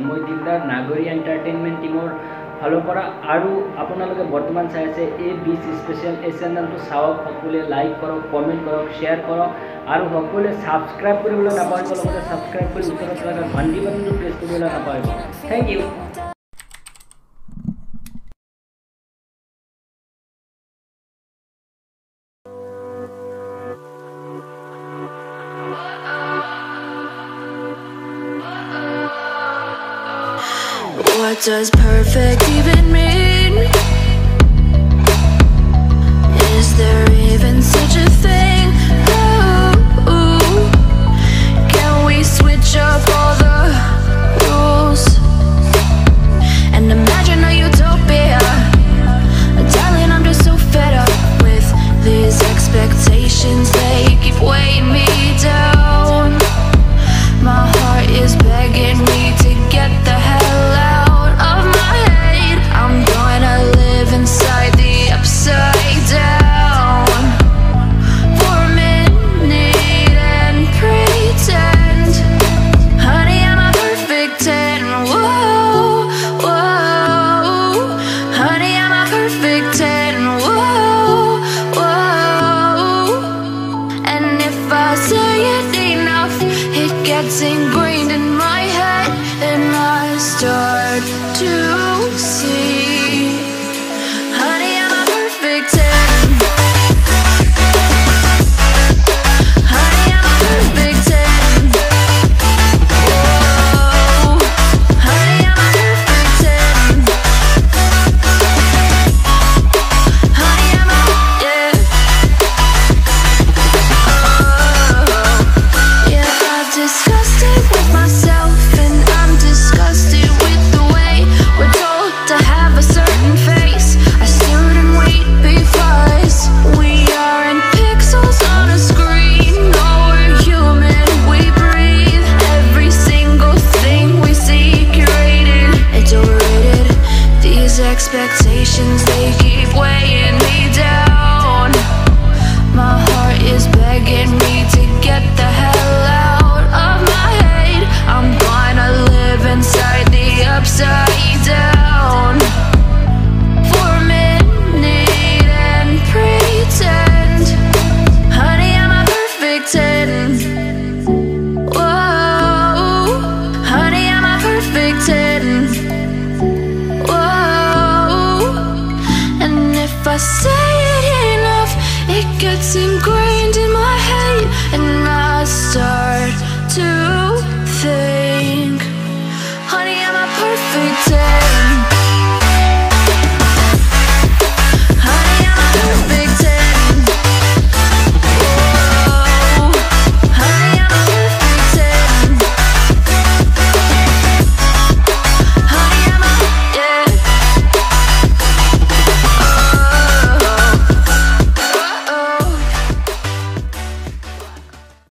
মই দিলদাৰ নাগৰী এণ্টাৰটেইনমেণ্ট টিমৰ ফালৰ পৰা আৰু আপোনালোকে বৰ্তমান চাই আছে A20 স্পেচিয়েল। এই চেনেলটো চাওক, সকলোৱে লাইক কৰক, কমেণ্ট কৰক, শ্বেয়াৰ কৰক আৰু সকলোৱে ছাবস্ক্ৰাইব কৰিবলৈ নাপাহৰিব। লগতে ছাবস্ক্ৰাইব কৰি ওচৰত থকা ঘণ্টি বাটনটো প্ৰেছ কৰিবলৈ নাপাহৰিব। Thank you. What does perfect even mean? Is there even such a thing? Ooh, can we switch up all the rules and imagine a utopia? Darling, I'm just so fed up with these expectations. They keep weighing me down. My heart is begging me to get the hell out of my head. I'm gonna live inside the upside down for a minute and pretend, honey, I'm a perfect 10. Whoa, whoa, honey, I'm a perfect 10. Whoa, whoa, and if I say it enough, it gets ingrained in my head, and I start to see, honey, I'm a perfect 10. Honey, I'm a perfect 10. Whoa, honey, I'm a perfect 10. Honey, I'm a, yeah. Yeah, I've discussed it with myself, and I'm disgusted with the way we're told to have a certain face, a certain weight, because we aren't pixels on a screen. No, we're human, we breathe. Every single thing we see curated, it's overrated. These expectations, they keep weighing me down. My heart is begging me to get the hell out of my head. I'm gonna live inside the upside down for a minute and pretend, honey, I'm a perfect 10. Whoa, honey, I'm a perfect 10. Whoa, and if I say it enough, it gets ingrained in my head, and I start to think, honey, I'm a perfect 10.